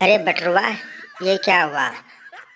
अरे बटरुआ, ये क्या हुआ?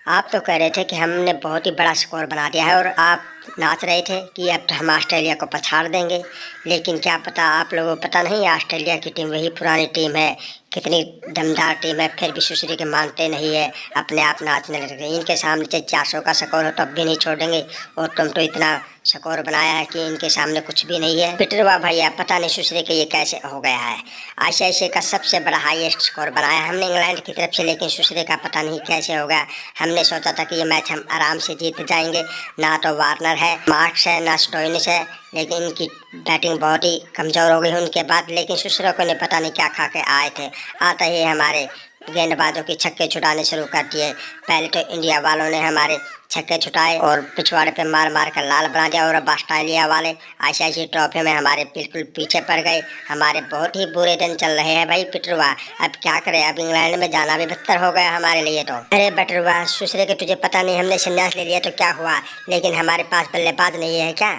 आप तो कह रहे थे कि हमने बहुत ही बड़ा स्कोर बना दिया है और आप नाच रहे थे कि अब तो हम ऑस्ट्रेलिया को पछाड़ देंगे। लेकिन क्या पता, आप लोगों को पता नहीं, ऑस्ट्रेलिया की टीम वही पुरानी टीम है, कितनी दमदार टीम है, फिर भी सुसरी के मानते नहीं है, अपने आप नाचने लग गए। इनके सामने चाहे 400 का स्कोर हो तब भी नहीं छोड़ेंगे, और तुम तो इतना स्कोर बनाया है कि इनके सामने कुछ भी नहीं है। पिटरवा भैया, पता नहीं सुसरी के ये कैसे हो गया है। आईसीसी का सबसे बड़ा हाईएस्ट स्कोर बनाया हमने इंग्लैंड की तरफ से, लेकिन सुसरी का पता नहीं कैसे हो गया। हमने सोचा था कि ये मैच हम आराम से जीत जाएंगे। ना तो वार्नर है, मार्क्स है, ना स्टोइनिस है, लेकिन इनकी बैटिंग बहुत ही कमज़ोर हो गई उनके बाद। लेकिन सुसरों को ने पता नहीं क्या खा के आए थे, आते ही हमारे गेंदबाजों की छक्के छुड़ाने शुरू कर दिए। पहले तो इंडिया वालों ने हमारे छक्के छुटाए और पिछवाड़े पे मार मार कर लाल बना दिया, और अब ऑस्ट्रेलिया वाले आईसीसी ट्रॉफी में हमारे बिल्कुल पीछे पड़ गए। हमारे बहुत ही बुरे दिन चल रहे हैं भाई पिटरुआ। अब क्या करें, अब इंग्लैंड में जाना भी बदतर हो गया हमारे लिए तो। अरे बटरुआ, सुसरे के तुझे पता नहीं, हमने संन्यास ले लिया तो क्या हुआ, लेकिन हमारे पास बल्लेबाज नहीं है क्या?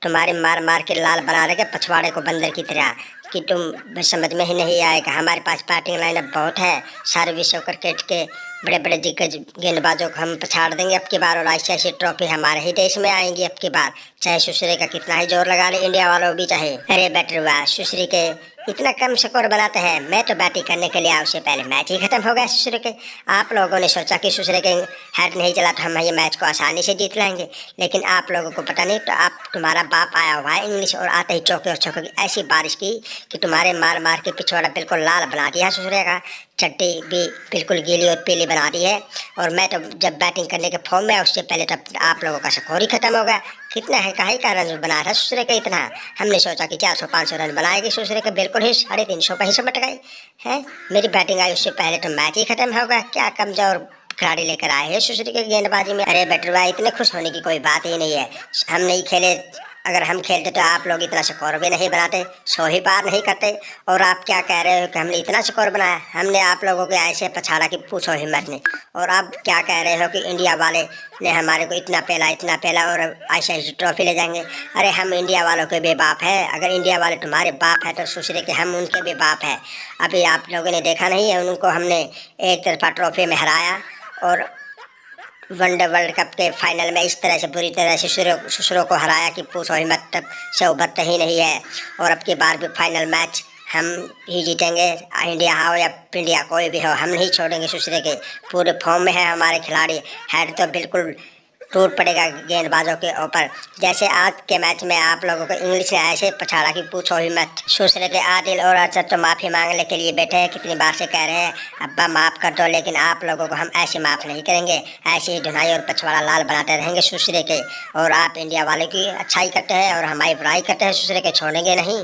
तुम्हारे मार मार के लाल बना रहे पछवाड़े को बंदर की तरह, कि तुम समझ में ही नहीं आएगा। हमारे पास बैटिंग लाइनअप बहुत है, सारे विश्व क्रिकेट के बड़े बड़े दिग्गज गेंदबाजों को हम पछाड़ देंगे अब की बार, और आईसीसी ट्रॉफी हमारे ही देश में आएंगी अब की बार, चाहे सुसरे का कितना ही जोर लगा ले इंडिया वालों भी चाहे। अरे बैटरुआ, सुसरे के इतना कम स्कोर बनाते हैं। मैं तो बैटिंग करने के लिए आया, उससे पहले मैच ही खत्म हो गया सुसरे के। आप लोगों ने सोचा कि सुसरे के हेड नहीं चला तो हम ये मैच को आसानी से जीत लेंगे, लेकिन आप लोगों को पता नहीं। तो आप, तुम्हारा बाप आया हुआ है इंग्लिश, और आते ही चौके और छक्कों की ऐसी बारिश की कि तुम्हारे मार मार के पिछवाड़ा बिल्कुल लाल बना दिया सुसरे का, चट्टी भी बिल्कुल गीली और पीली बना दी है। और मैं तो जब बैटिंग करने के फॉर्म में आया, उससे पहले तब आप लोगों का स्कोर ही खत्म हो गया। कितना है काहे का रन बनाया था सुसरे का इतना? हमने सोचा कि 400-500 रन बनाएगी सुसरे के, बिल्कुल ही 350 पर ही सिमट गए हैं। मेरी बैटिंग आई उससे पहले तो मैच ही खत्म हो गया। क्या कमजोर खिलाड़ी लेकर आए हैं सुसरी के गेंदबाजी में। अरे बटरुआ, इतने खुश होने की कोई बात ही नहीं है। हम नहीं खेले, अगर हम खेलते तो आप लोग इतना स्कोर भी नहीं बनाते, 100 ही पार नहीं करते। और आप क्या कह रहे हो कि हमने इतना स्कोर बनाया? हमने आप लोगों के ऐसे पछाड़ा कि पूछो हिम्मत नहीं। और आप क्या कह रहे हो कि इंडिया वाले ने हमारे को इतना पहला और आईसीसी ट्रॉफी ले जाएंगे। अरे हम इंडिया वालों के भी बाप है। अगर इंडिया वाले तुम्हारे बाप है तो सुसरे के हम उनके भी बाप है। अभी आप लोगों ने देखा नहीं है, उनको हमने एक तरफा ट्रॉफी में हराया, और वनडे वर्ल्ड कप के फाइनल में इस तरह से बुरी तरह से सुसरों को हराया कि पूछो ही मत, तब से उभरते ही नहीं है। और अब की बार भी फाइनल मैच हम ही जीतेंगे, इंडिया हो या इंडिया कोई भी हो, हम नहीं छोड़ेंगे सुसरे के। पूरे फॉर्म में है हमारे खिलाड़ी, हेड तो बिल्कुल टूट पड़ेगा गेंदबाजों के ऊपर। जैसे आज के मैच में आप लोगों को इंग्लिश ने ऐसे पछाड़ा कि पूछो ही मत। सुसरे के आदिल और अरशद तो माफ़ी मांगने के लिए बैठे हैं, कितनी बार से कह रहे हैं अब्बा माफ़ कर दो, लेकिन आप लोगों को हम ऐसे माफ़ नहीं करेंगे। ऐसे ही धुनाई और पछवाड़ा लाल बनाते रहेंगे सुसरे के। और आप इंडिया वाले की अच्छाई करते हैं और हमारी बुराई करते हैं, सुसरे के छोड़ेंगे नहीं।